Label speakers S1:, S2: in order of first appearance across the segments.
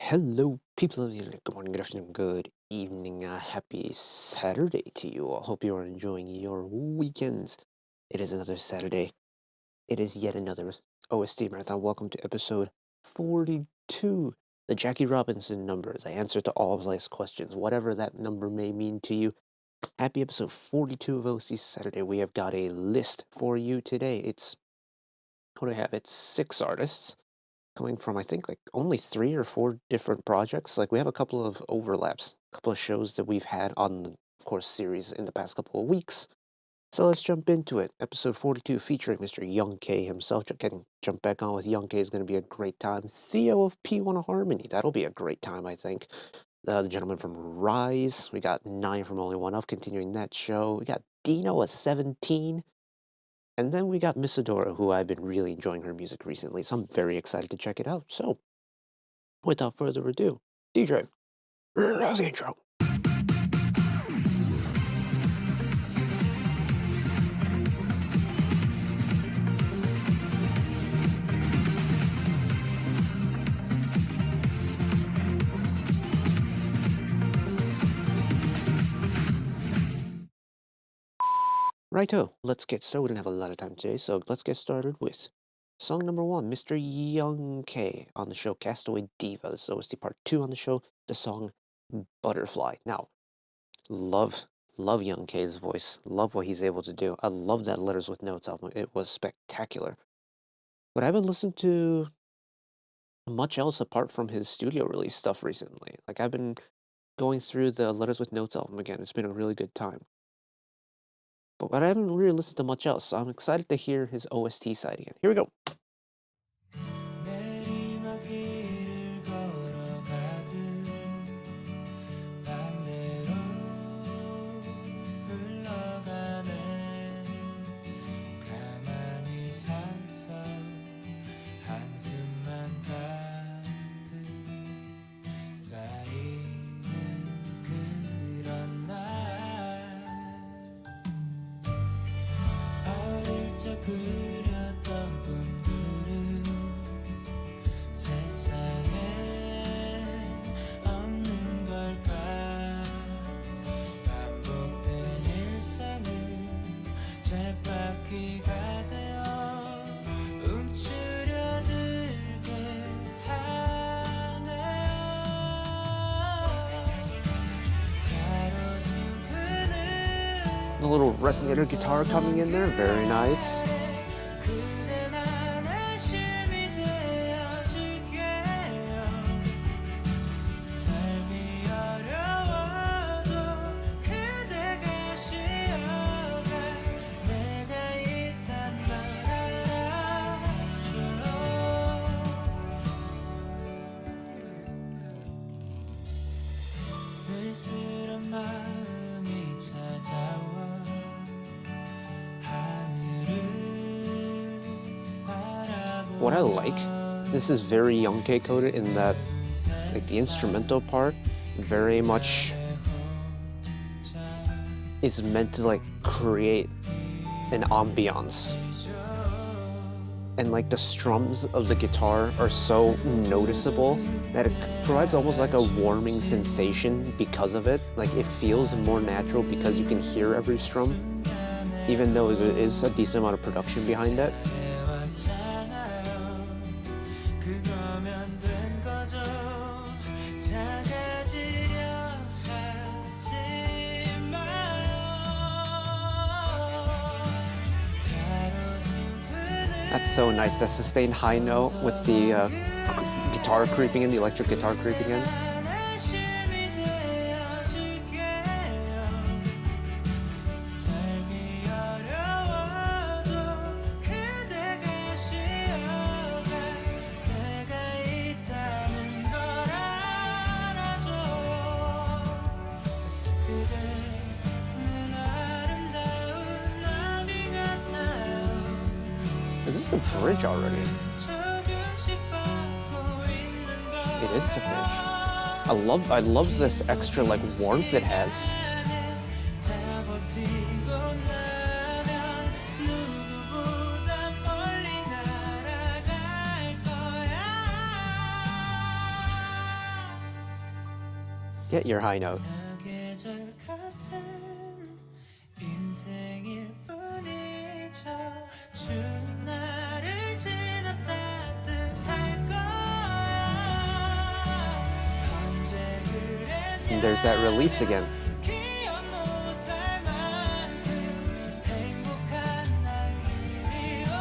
S1: Hello, people of the internet. Good morning, good afternoon, good evening. Happy Saturday to you all. Hope you are enjoying your weekends. It is another Saturday. It is yet another OST marathon. Welcome to episode 42, the Jackie Robinson numbers. I answer to all of life's questions, whatever that number may mean to you. Happy episode 42 of OST Saturday. We have got a list for you today. What do I have? It's 6 artists, coming from, I think, like only 3 or 4 different projects. Like, we have a couple of overlaps, a couple of shows that we've had on the, of course, series in the past couple of weeks. So let's jump into it. Episode 42 featuring Mr. Young K himself. Jump back on with Young K is going to be a great time. Theo of P1Harmony. That'll be a great time, I think. The gentleman from RIIZE. We got 9 from OnlyOneOf continuing that show. We got Dino at 17. And then we got Miss ADORA, who I've been really enjoying her music recently, so I'm very excited to check it out. So, without further ado, DJ, how's the intro? Righto, let's get started. We don't have a lot of time today, so let's get started with song number 1, Mr. Young K on the show Castaway Diva. This is OST part 2 on the show, the song Butterfly. Now, love Young K's voice, love what he's able to do. I love that Letters with Notes album, it was spectacular. But I haven't listened to much else apart from his studio release stuff recently. Like, I've been going through the Letters with Notes album again, it's been a really good time. But I haven't really listened to much else, so I'm excited to hear his OST side again. Here we go.
S2: 그렸던 꿈들은 세상에 없는 걸까 반복된 일상은 쳇바퀴가 되어 움츠려들게 하네요 가로수 그늘
S1: A little resonator guitar coming in there, very nice.
S2: 쓸쓸한 마음이 찾아와
S1: What I like, this is very Young K coded in that, like, the instrumental part very much is meant to, like, create an ambiance. And, like, the strums of the guitar are so noticeable that it provides almost like a warming sensation because of it. Like, it feels more natural because you can hear every strum, even though there is a decent amount of production behind it. That's so nice, that sustained high note with the guitar creeping in, the electric guitar creeping in. Is this the bridge already? It is the bridge. I love this extra, like, warmth it has. Get your high note.
S2: 사계절 같은 인생일 뿐이죠. 추운 날을 지나 따뜻할 거야. 언제 그랬냐.
S1: And there's that release again.
S2: 기억 못할 만큼 행복한 날들이 올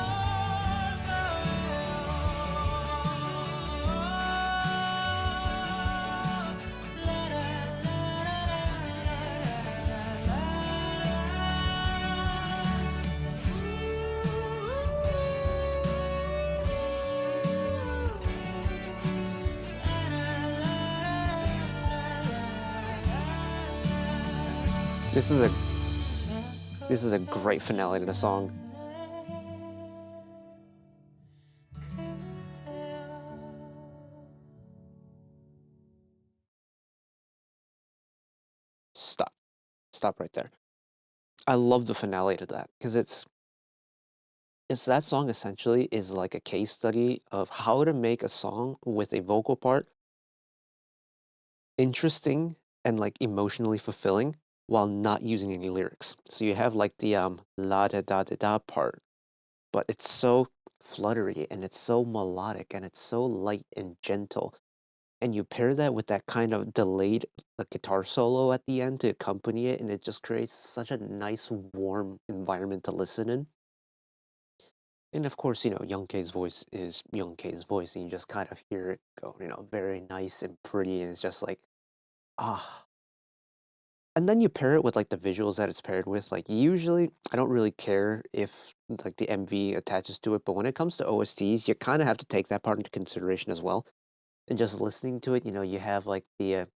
S1: This is a great finale to the song. Stop right there. I love the finale to that because it's that song essentially is like a case study of how to make a song with a vocal part interesting and like emotionally fulfilling while not using any lyrics. So you have like the la da da da da part, but it's so fluttery and it's so melodic and it's so light and gentle. And you pair that with that kind of delayed guitar solo at the end to accompany it, and it just creates such a nice, warm environment to listen in. And of course, Young K's voice is Young K's voice, and you just kind of hear it go, very nice and pretty, and it's just like, ah. And then you pair it with like the visuals that it's paired with. Like usually, I don't really care if like the MV attaches to it, but when it comes to OSTs, you kind of have to take that part into consideration as well. And just listening to it, you have like the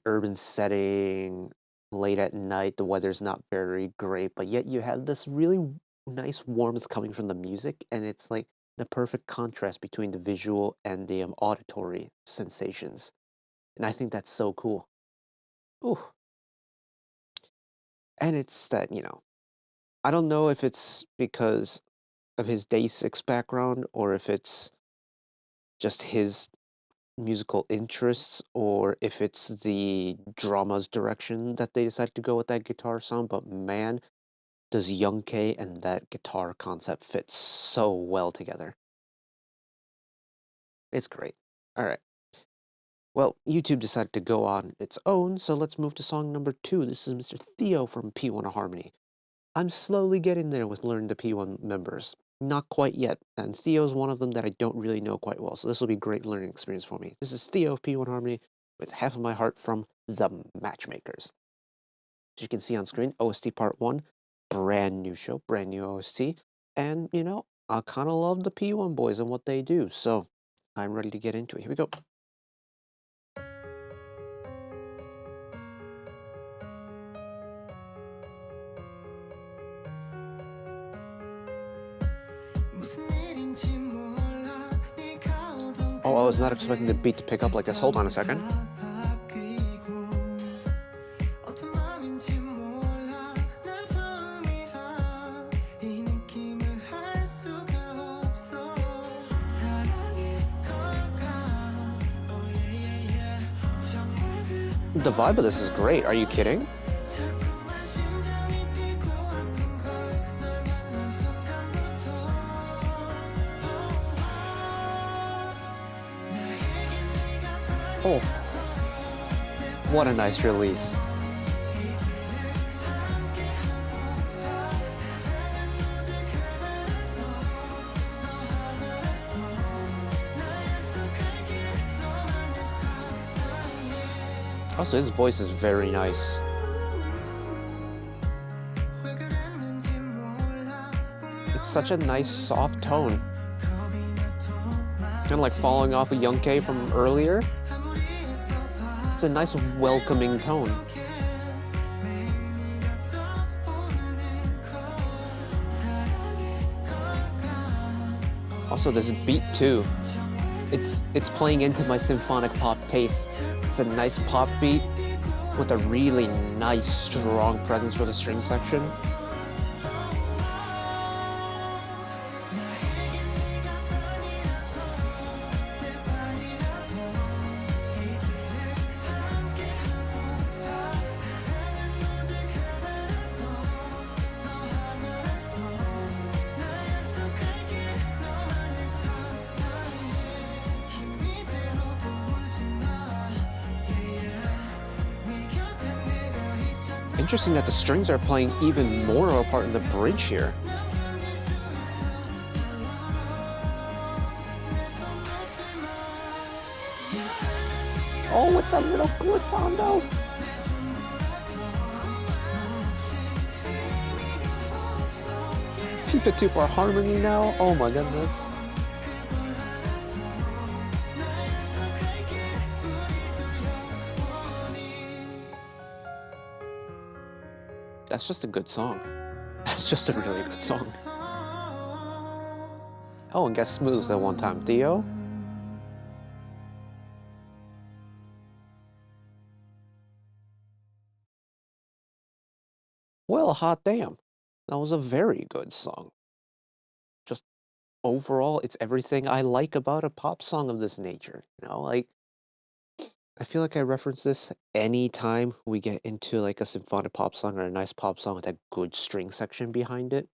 S1: urban setting, late at night, the weather's not very great, but yet you have this really nice warmth coming from the music, and it's like the perfect contrast between the visual and the auditory sensations. And I think that's so cool. Ooh. And it's that, I don't know if it's because of his Day 6 background or if it's just his musical interests or if it's the drama's direction that they decided to go with that guitar sound, but man, does Young K and that guitar concept fit so well together. It's great. All right. Well, YouTube decided to go on its own, so let's move to song number 2. This is Mr. Theo from P1Harmony. I'm slowly getting there with learning the P1 members. Not quite yet, and Theo's one of them that I don't really know quite well, so this will be a great learning experience for me. This is Theo of P1Harmony with Half of My Heart from The Matchmakers. As you can see on screen, OST Part 1, brand new show, brand new OST, and, I kind of love the P1 boys and what they do, so I'm ready to get into it. Here we go. Oh, I was not expecting the beat to pick up like this. Hold on a second. The vibe of this is great. Are you kidding? Oh, what a nice release. Also, his voice is very nice. It's such a nice, soft tone. Kind of like following off of Young K from earlier. It's a nice, welcoming tone. Also, this beat too. It's playing into my symphonic pop taste. It's a nice pop beat with a really nice, strong presence for the string section. Interesting that the strings are playing even more of a part in the bridge here. Oh, with the little glissando. P1Harmony now. Oh my goodness. That's just a good song. That's just a really good song. Oh, and guess smooths that one time, Theo. Well, hot damn. That was a very good song. Just overall, it's everything I like about a pop song of this nature. You know, like, I feel like I reference this anytime we get into like a symphonic pop song or a nice pop song with a good string section behind it.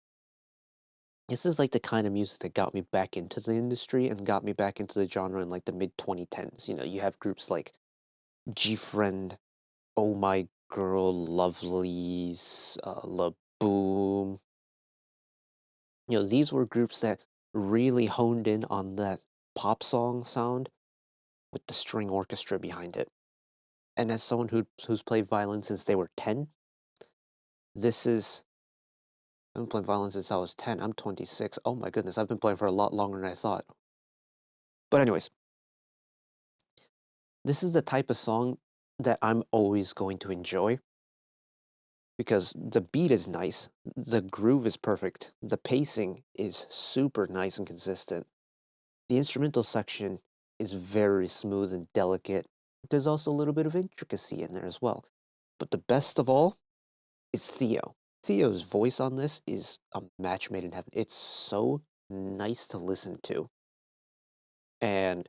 S1: This is like the kind of music that got me back into the industry and got me back into the genre in like the mid 2010s. You know, you have groups like G-Friend, Oh My Girl, Lovelies, La Boom. You know, these were groups that really honed in on that pop song sound with the string orchestra behind it. And as someone who's played violin since they were 10, this is... I've been playing violin since I was 10. I'm 26. Oh my goodness, I've been playing for a lot longer than I thought. But anyways, this is the type of song that I'm always going to enjoy because the beat is nice, the groove is perfect, the pacing is super nice and consistent. The instrumental section is very smooth and delicate. There's also a little bit of intricacy in there as well. But the best of all is Theo. Theo's voice on this is a match made in heaven. It's so nice to listen to. And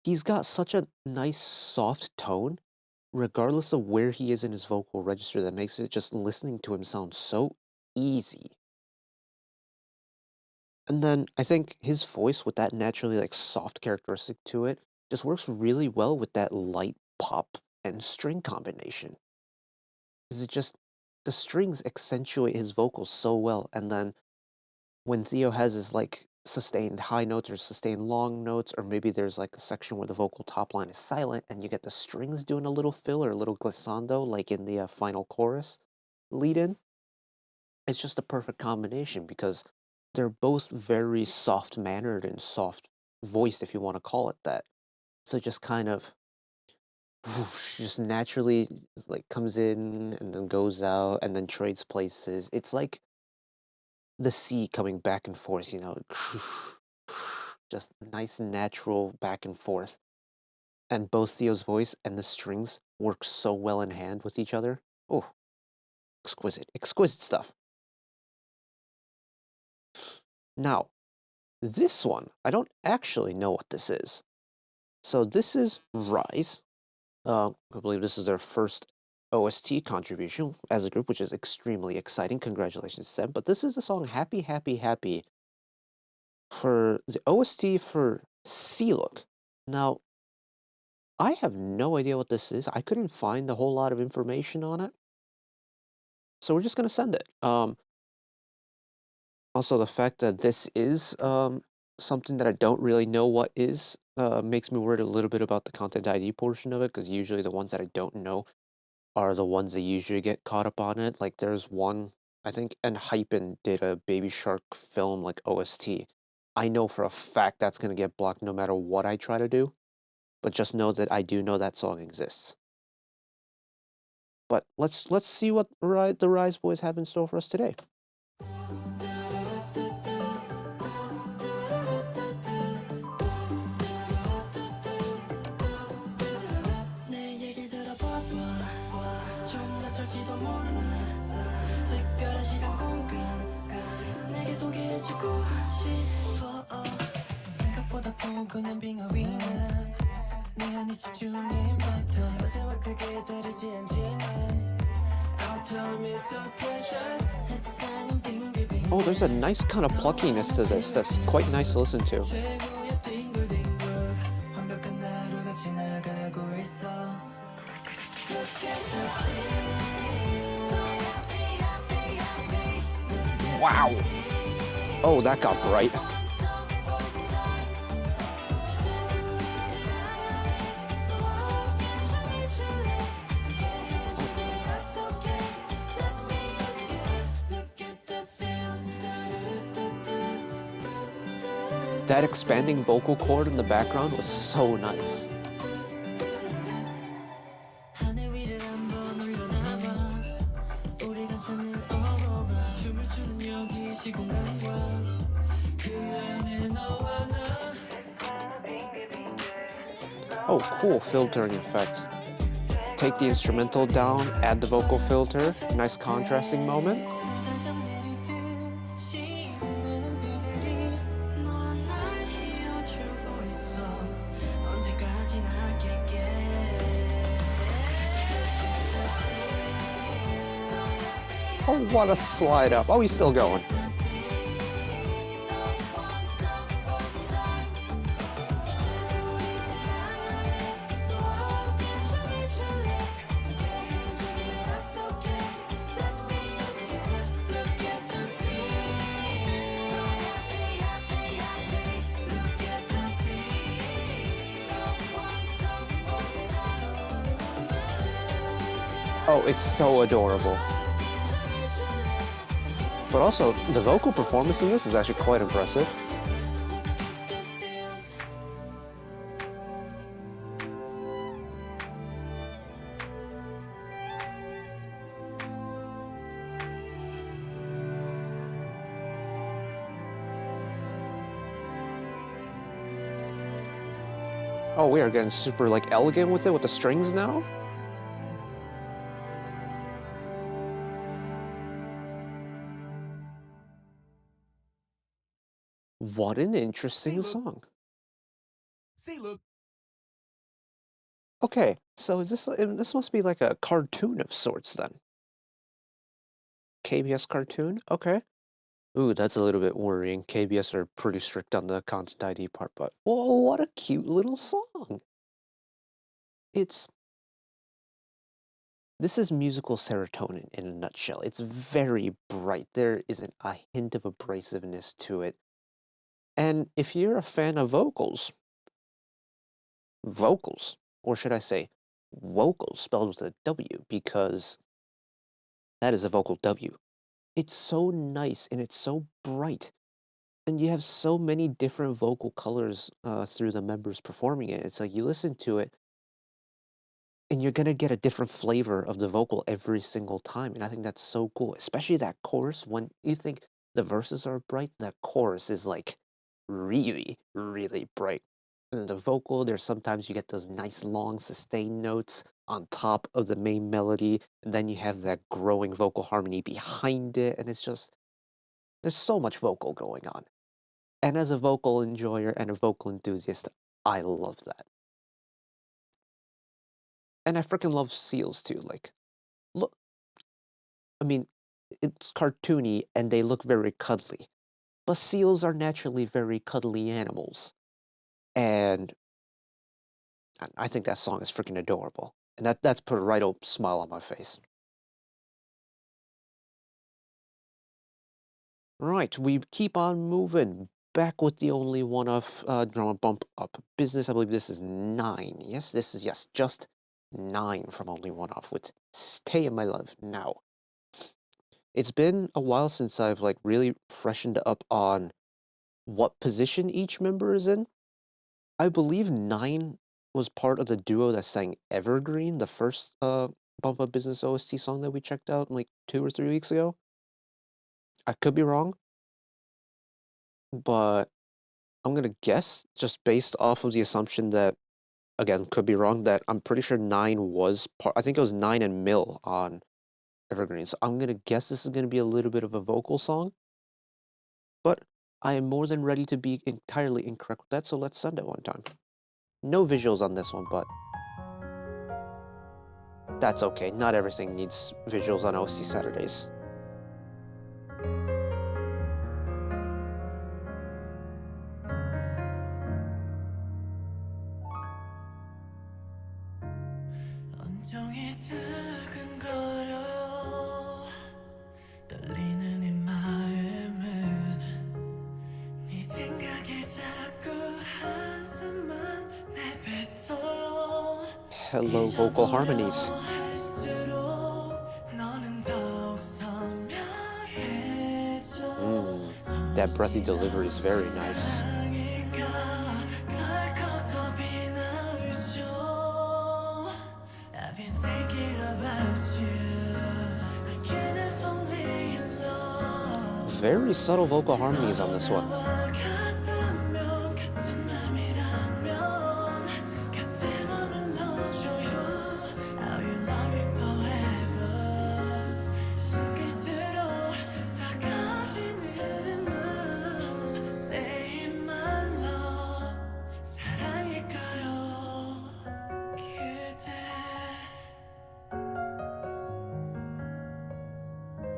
S1: he's got such a nice soft tone, regardless of where he is in his vocal register, that makes it just listening to him sound so easy. And then I think his voice with that naturally like soft characteristic to it just works really well with that light pop and string combination. Is it just the strings accentuate his vocals so well, and then when Theo has his like sustained high notes or sustained long notes, or maybe there's like a section where the vocal top line is silent and you get the strings doing a little fill or a little glissando like in the final chorus lead in, it's just a perfect combination because they're both very soft mannered and soft voiced, if you want to call it that. So just kind of whoosh, just naturally like comes in and then goes out and then trades places. It's like the sea coming back and forth, you know, just nice natural back and forth. And both Theo's voice and the strings work so well in hand with each other. Oh, exquisite stuff. Now, this one, I don't actually know what this is. So this is RIIZE. I believe this is their first OST contribution as a group, which is extremely exciting. Congratulations to them. But this is the song Happy, Happy, Happy for the OST for C-Look. Now, I have no idea what this is. I couldn't find a whole lot of information on it. So we're just going to send it. Also, the fact that this is something that I don't really know what is makes me worried a little bit about the content ID portion of it, because usually the ones that I don't know are the ones that usually get caught up on it. Like there's one, I think, and Hypen did a Baby Shark film like OST. I know for a fact that's going to get blocked no matter what I try to do, but just know that I do know that song exists. But let's see what the RIIZE boys have in store for us today. Oh, there's a nice kind of pluckiness to this that's quite nice to listen to. Wow. Oh, that got bright. That expanding vocal cord in the background was so nice. Oh, cool filtering effect. Take the instrumental down, add the vocal filter, nice contrasting moment. Oh, what a slide up. Oh, he's still going. Oh, it's so adorable. But also, the vocal performance in this is actually quite impressive. Oh, we are getting super, like, elegant with it, with the strings now? What an interesting song.
S3: See, look.
S1: Okay, so is this must be like a cartoon of sorts then. KBS cartoon? Okay. Ooh, that's a little bit worrying. KBS are pretty strict on the content ID part, but whoa, what a cute little song. This is musical serotonin in a nutshell. It's very bright. There isn't a hint of abrasiveness to it. And if you're a fan of vocals, or should I say vocals spelled with a W, because that is a vocal W. It's so nice and it's so bright. And you have so many different vocal colors through the members performing it. It's like you listen to it and you're gonna get a different flavor of the vocal every single time. And I think that's so cool, especially that chorus. When you think the verses are bright, that chorus is like really, really bright. And the vocal, there's sometimes you get those nice long sustained notes on top of the main melody, and then you have that growing vocal harmony behind it, and it's just, there's so much vocal going on. And as a vocal enjoyer and a vocal enthusiast, I love that. And I freaking love seals too. Like, look, I mean, it's cartoony and they look very cuddly, but seals are naturally very cuddly animals. And I think that song is freaking adorable. And that's put a right old smile on my face. Right, we keep on moving. Back with the OnlyOneOf drama bump up business. I believe this is 9. Yes, this is, yes, just 9 from OnlyOneOf with Stay in My Love Now. It's been a while since I've like really freshened up on what position each member is in. I believe 9 was part of the duo that sang Evergreen, the first Bump Up Business OST song that we checked out like 2 or 3 weeks ago. I could be wrong, but I'm gonna guess, just based off of the assumption that, again, could be wrong, that I'm pretty sure 9 was part, I think it was 9 and Mill on Evergreen. So I'm gonna guess this is gonna be a little bit of a vocal song, but I am more than ready to be entirely incorrect with that, so let's send it one time. No visuals on this one, but that's okay. Not everything needs visuals on OST Saturdays.
S2: 온종일 두근거려 떨리는 이 마음
S1: hello vocal harmonies. That breathy delivery is very nice. Very subtle vocal harmonies on this one.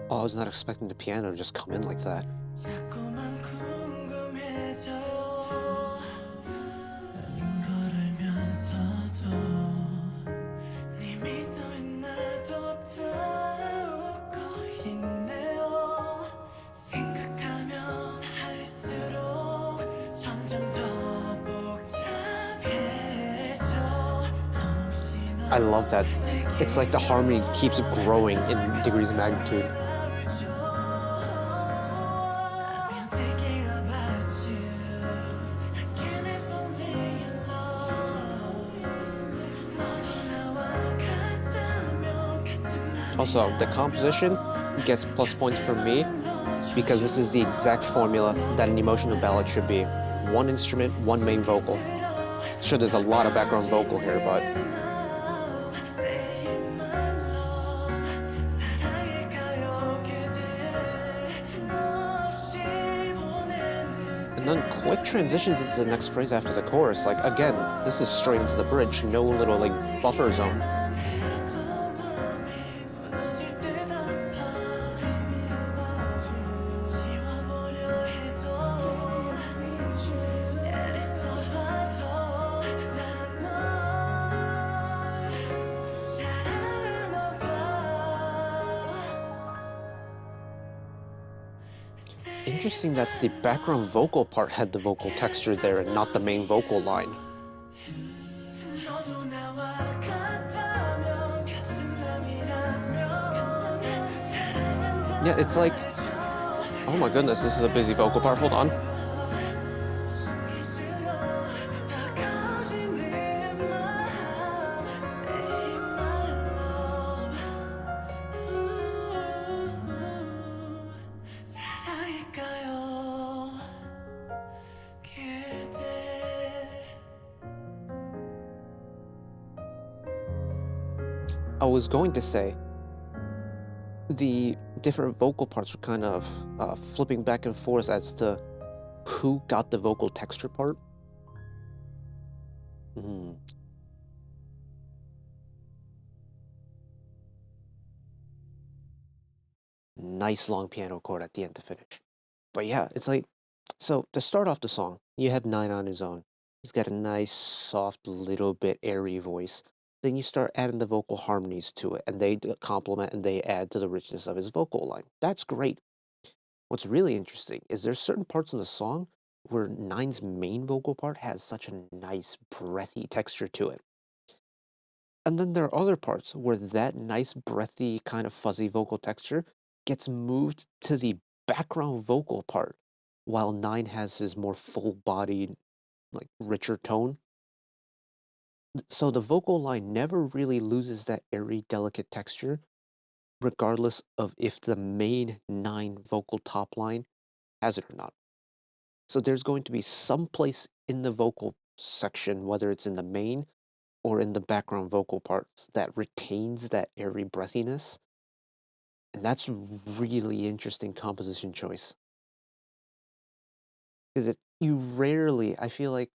S1: Oh, I was not expecting the piano to just come in like that. I love that. It's like the harmony keeps growing in degrees of magnitude. Also, the composition gets plus points for me because this is the exact formula that an emotional ballad should be. One instrument, one main vocal. Sure, there's a lot of background vocal here, but and then quick transitions into the next phrase after the chorus. Like, again, this is straight into the bridge, no little, like, buffer zone. Interesting that the background vocal part had the vocal texture there and not the main vocal line. Yeah, it's like, oh my goodness, this is a busy vocal part. Hold on. I was going to say, the different vocal parts were kind of flipping back and forth as to who got the vocal texture part. Nice long piano chord at the end to finish. But yeah, it's like, so to start off the song, you have Nine on his own. He's got a nice, soft, little bit airy voice. Then you start adding the vocal harmonies to it, and they complement and they add to the richness of his vocal line. That's great. What's really interesting is there's certain parts in the song where Nine's main vocal part has such a nice, breathy texture to it. And then there are other parts where that nice, breathy, kind of fuzzy vocal texture gets moved to the background vocal part, while Nine has his more full-bodied, like, richer tone. So the vocal line never really loses that airy, delicate texture, regardless of if the main Nine vocal top line has it or not. So there's going to be some place in the vocal section, whether it's in the main or in the background vocal parts, that retains that airy breathiness. And that's really interesting composition choice. Because you rarely, I feel like,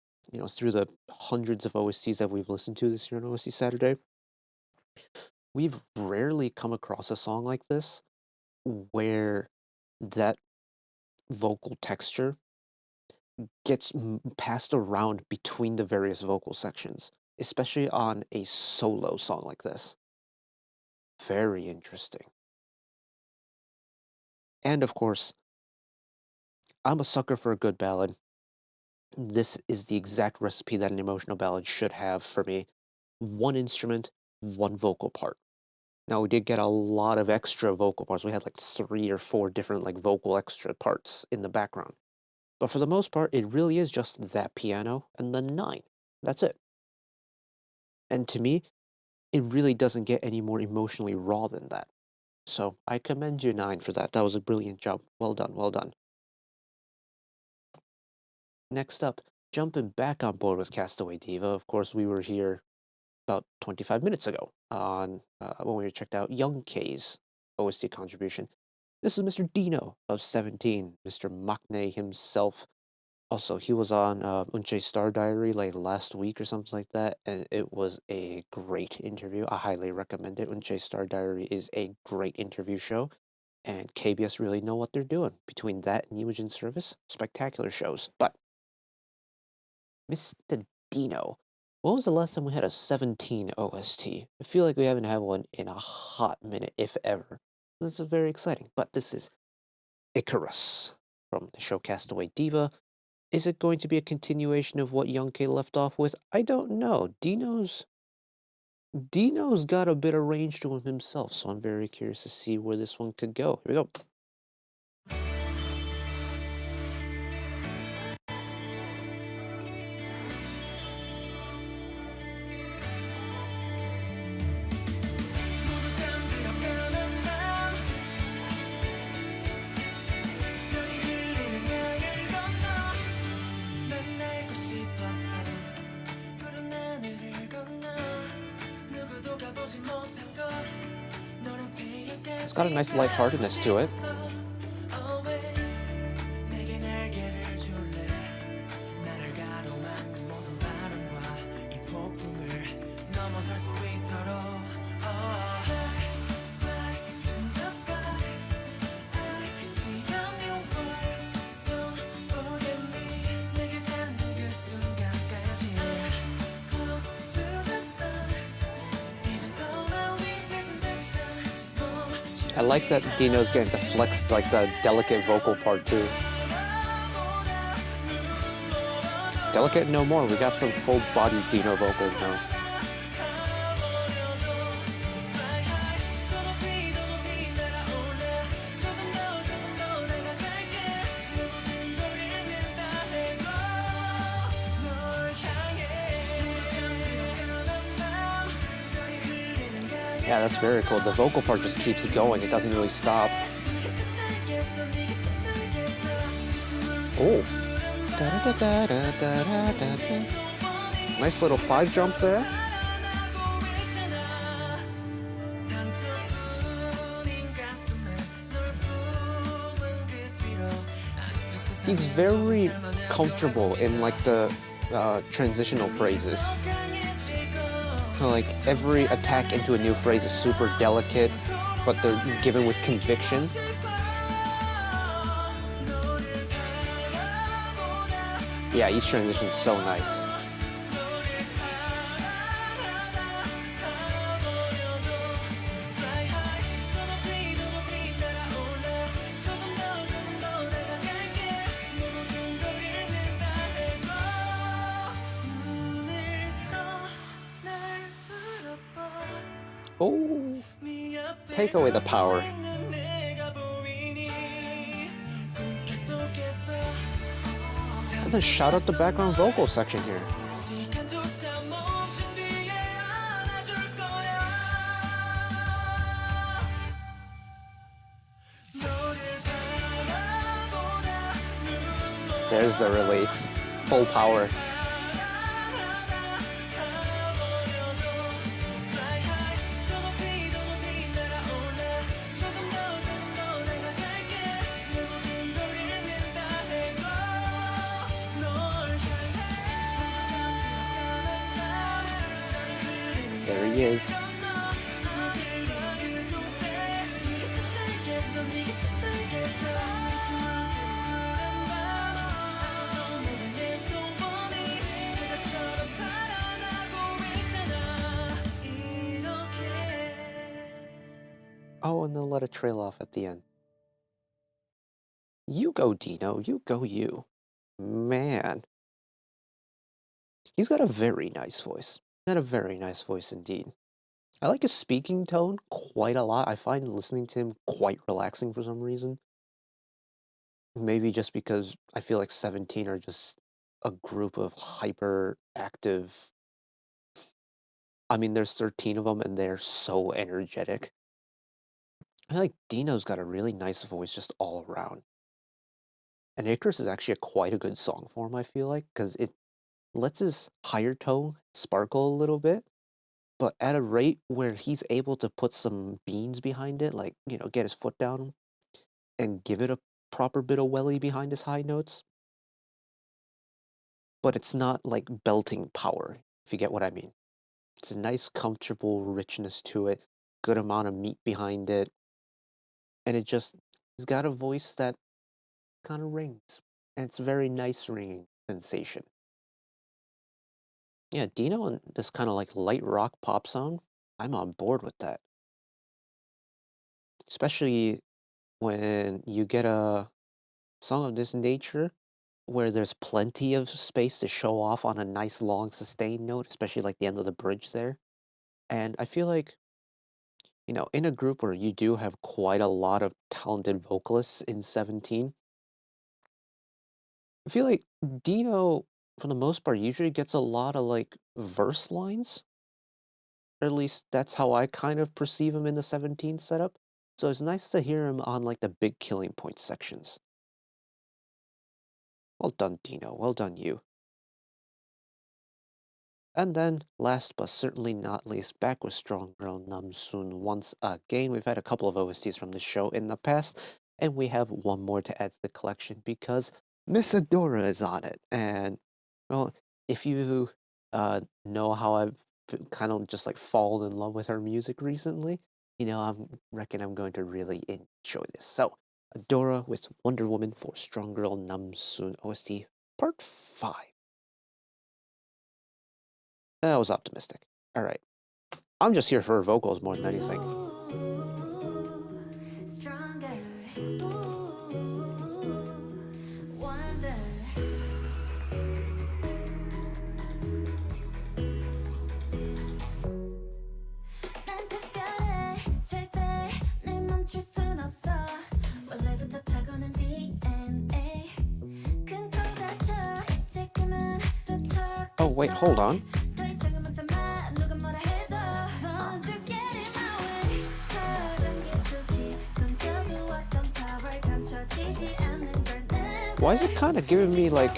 S1: through the hundreds of OSTs that we've listened to this year on OST Saturday, we've rarely come across a song like this where that vocal texture gets passed around between the various vocal sections, especially on a solo song like this. Very interesting. And of course, I'm a sucker for a good ballad. This is the exact recipe that an emotional ballad should have for me. one instrument, one vocal part. Now, we did get a lot of extra vocal parts. We had like 3 or 4 different like vocal extra parts in the background. But for the most part, it really is just that piano and the 9. That's it. And to me, it really doesn't get any more emotionally raw than that. So I commend you, 9, for that. That was a brilliant job. Well done, well done. Next up, jumping back on board with Castaway Diva. Of course, we were here about 25 minutes ago on when we checked out Young K's OST contribution. This is Mr. Dino of 17, Mr. Maknae himself. Also, he was on Unche Star Diary like last week or something like that, and it was a great interview. I highly recommend it. Unche Star Diary is a great interview show, and KBS really know what they're doing. Between that and Imogen Service, spectacular shows. But, Mr. Dino, when was the last time we had a 17 OST? I feel like we haven't had one in a hot minute, if ever. This is very exciting, but this is Icarus from the show Castaway Diva. Is it going to be a continuation of what Young K left off with? I don't know. Dino's got a bit of range to him himself, so I'm very curious to see where this one could go. Here we go.
S2: 모두 잠들어가는 밤 별이 흐르는 강을 건너 난 날고 싶었어 푸른 하늘을 건너 누구도 가보지 못한 곳 너랑
S1: It's got a nice lightheartedness to it.
S2: Always 내게 날개를 줄래 나를 가로막는 모든 바람과 이 폭풍을 넘어설 수 있도록 Fly to the sky I see a new world Don't forget me 내게 닿는 그 순간까지 Close to the sun Even though I'll be spending the sun
S1: I like that Dino's getting to flex like the delicate vocal part too. Delicate no more, we got some full body Dino vocals now. Yeah, that's very cool. The vocal part just keeps going, it doesn't really stop. Oh. Nice little 5 jump there. He's very comfortable in like the transitional phrases. Like every attack into a new phrase is super delicate, but they're given with conviction. Yeah, each transition's so nice. Oh, take away the power. And then shout out the background vocal section here. There's the release. Full power. There he is. Oh, and they'll let it trail off at the end. You go, Dino. You go, you. Man. He's got a very nice voice. Got a very nice voice indeed. I like his speaking tone quite a lot. I find listening to him quite relaxing for some reason. Maybe just because I feel like 17 are just a group of hyperactive. I mean, there's 13 of them and they're so energetic. I feel like Dino's got a really nice voice just all around. And Icarus is actually quite a good song for him, I feel like, because it lets his higher tone sparkle a little bit, but at a rate where he's able to put some beans behind it, like, get his foot down and give it a proper bit of welly behind his high notes. But it's not like belting power, if you get what I mean. It's a nice, comfortable richness to it, good amount of meat behind it, and he's got a voice that kind of rings, and it's a very nice ringing sensation. Yeah, Dino and this kind of like light rock pop song, I'm on board with that. Especially when you get a song of this nature where there's plenty of space to show off on a nice long sustained note, especially like the end of the bridge there. And I feel like, in a group where you do have quite a lot of talented vocalists in 17, I feel like Dino, for the most part, usually gets a lot of like verse lines. Or at least that's how I kind of perceive him in the 17 setup. So it's nice to hear him on like the big killing point sections. Well done, Dino. Well done, you. And then, last but certainly not least, back with Strong Girl Namsoon once again. We've had a couple of OSTs from the show in the past, and we have one more to add to the collection because Miss ADORA is on it. And, well, if you know how I've kind of just like fallen in love with her music recently, I reckon I'm going to really enjoy this. So, ADORA with Wonder Woman for Strong Girl Namsoon OST Part 5. I was optimistic. All right. I'm just here for her vocals more than anything. Oh, wait, hold on. Why is it kind of giving me like...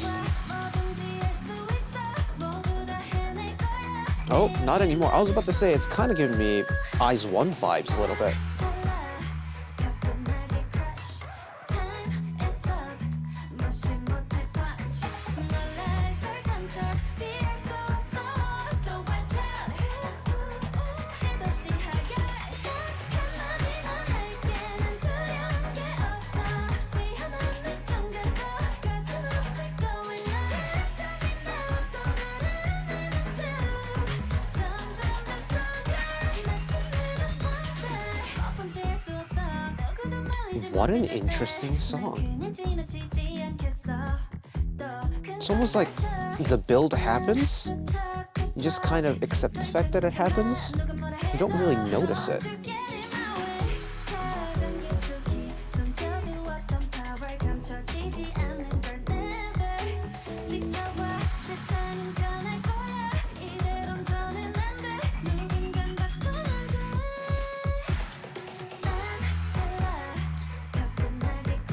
S1: Oh, not anymore. I was about to say it's kind of giving me RIIZE vibes a little bit. What an interesting song. It's almost like the build happens, you just kind of accept the fact that it happens, you don't really notice it.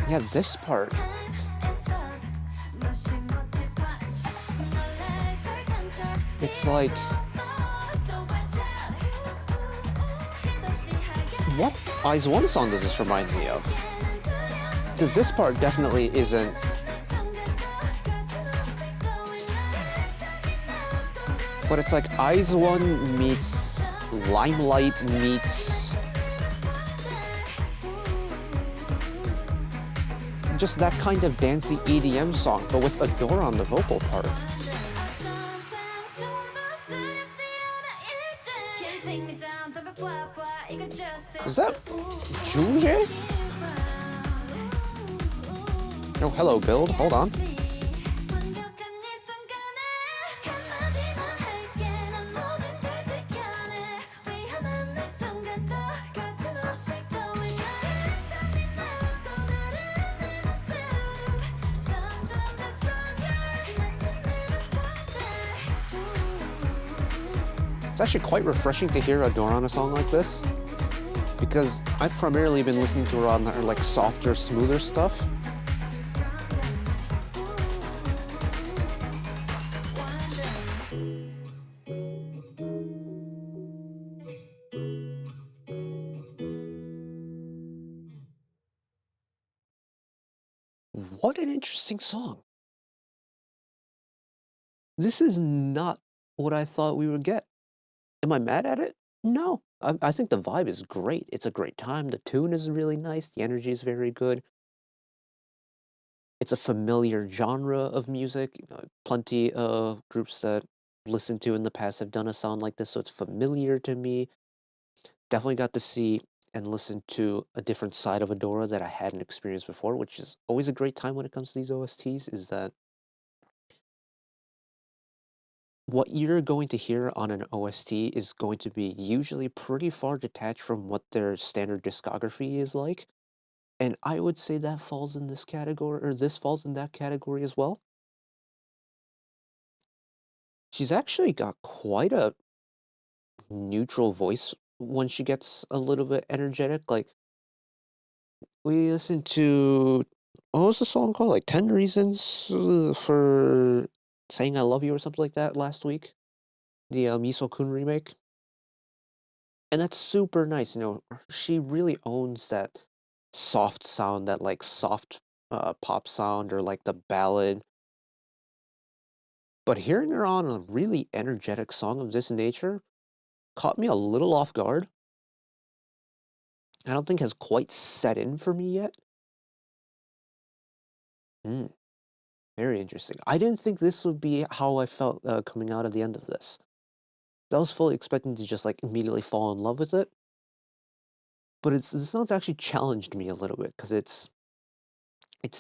S1: Yeah, this part. It's like... What RIIZE song does this remind me of? Because this part definitely isn't... But it's like RIIZE meets Limelight meets... just that kind of dancey EDM song, but with ADORA on the vocal part. Is that Junjae? Oh, hello, build. Hold on. It's actually quite refreshing to hear ADORA on a song like this, because I've primarily been listening to her on her like softer, smoother stuff. What an interesting song. This is not what I thought we would get. Am I mad at it? No. I think the vibe is great. It's a great time. The tune is really nice. The energy is very good. It's a familiar genre of music. You know, plenty of groups that listened to in the past have done a sound like this, so it's familiar to me. Definitely got to see and listen to a different side of ADORA that I hadn't experienced before, which is always a great time when it comes to these OSTs, is that what you're going to hear on an OST is going to be usually pretty far detached from what their standard discography is like. And I would say that falls in this category, or this falls in that category as well. She's actually got quite a neutral voice when she gets a little bit energetic. Like, we listened to, what was the song called? Like 10 Reasons for Saying I Love You or something like that last week? The Miso-kun remake. And that's super nice, you know, she really owns that soft sound, that, like, soft, pop sound or, like, the ballad. But hearing her on a really energetic song of this nature caught me a little off guard. I don't think has quite set in for me yet. Hmm, very interesting. I didn't think this would be how I felt, coming out at the end of this. I was fully expecting to just, like, immediately fall in love with it. But this song's actually challenged me a little bit because it's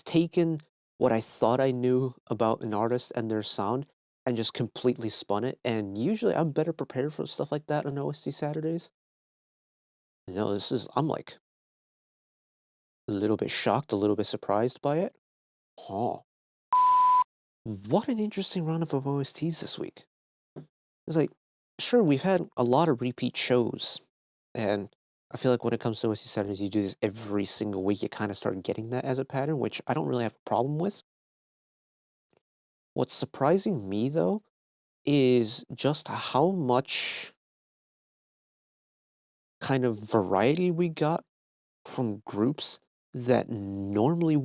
S1: taken what I thought I knew about an artist and their sound and just completely spun it, and usually I'm better prepared for stuff like that on OST Saturdays. No, I'm, like, a little bit shocked, a little bit surprised by it. Huh. What an interesting roundup of OSTs this week. It's like, sure, we've had a lot of repeat shows, and I feel like when it comes to OST Saturdays, you do this every single week, you kinda start getting that as a pattern, which I don't really have a problem with. What's surprising me, though, is just how much kind of variety we got from groups that normally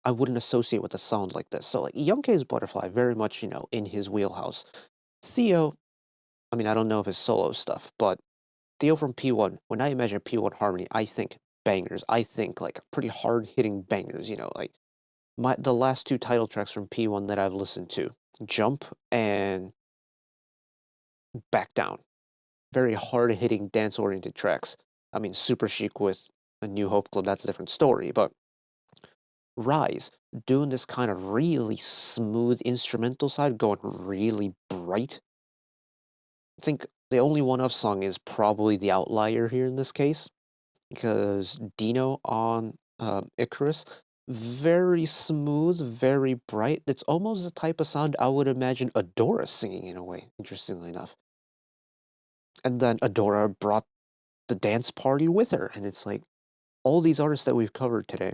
S1: I wouldn't associate with a sound like this. So, like, Young K's Butterfly, very much, you know, in his wheelhouse. Theo, I mean, I don't know if his solo stuff, but Theo from P1, when I imagine P1Harmony, I think bangers. I think, like, pretty hard-hitting bangers, you know, like, the last 2 title tracks from P1 that I've listened to, Jump and Back Down. Very hard-hitting, dance-oriented tracks. I mean, Super Chic with A New Hope Club, that's a different story, but RIIZE, doing this kind of really smooth instrumental side, going really bright. I think the OnlyOneOf song is probably the outlier here in this case, because Dino on Icarus, very smooth, very bright. It's almost the type of sound I would imagine ADORA singing in a way, interestingly enough. And then ADORA brought the dance party with her, and it's like, all these artists that we've covered today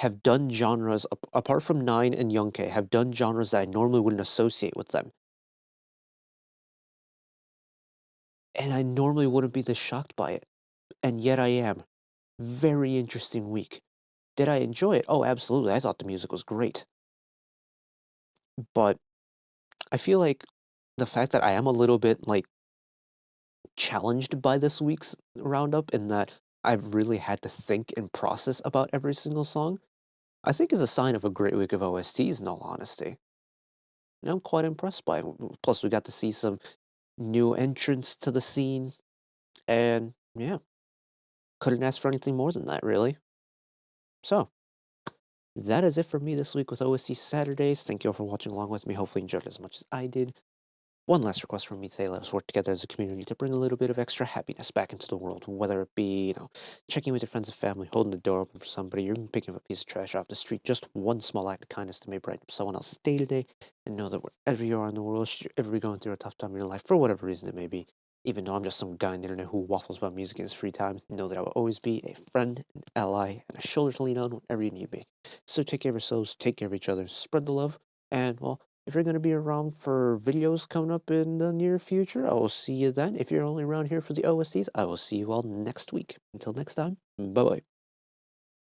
S1: have done genres, apart from Nine and Young K, have done genres that I normally wouldn't associate with them. And I normally wouldn't be this shocked by it, and yet I am. Very interesting week. Did I enjoy it? Oh, absolutely. I thought the music was great. But I feel like the fact that I am a little bit, like, challenged by this week's roundup in that I've really had to think and process about every single song, I think is a sign of a great week of OSTs, in all honesty. And I'm quite impressed by it. Plus, we got to see some new entrants to the scene, and yeah, couldn't ask for anything more than that, really. So, that is it for me this week with OST Saturdays. Thank you all for watching along with me. Hopefully, you enjoyed it as much as I did. One last request from me today: let us work together as a community to bring a little bit of extra happiness back into the world, whether it be, checking with your friends and family, holding the door open for somebody, or even picking up a piece of trash off the street. Just one small act of kindness that may brighten up someone else's day today, and know that wherever you are in the world, should you ever be going through a tough time in your life, for whatever reason it may be, even though I'm just some guy on the internet who waffles about music in his free time, know that I will always be a friend, an ally, and a shoulder to lean on whenever you need me. So take care of yourselves, take care of each other, spread the love, and, well, if you're going to be around for videos coming up in the near future, I will see you then. If you're only around here for the OSTs, I will see you all next week. Until next time, bye bye.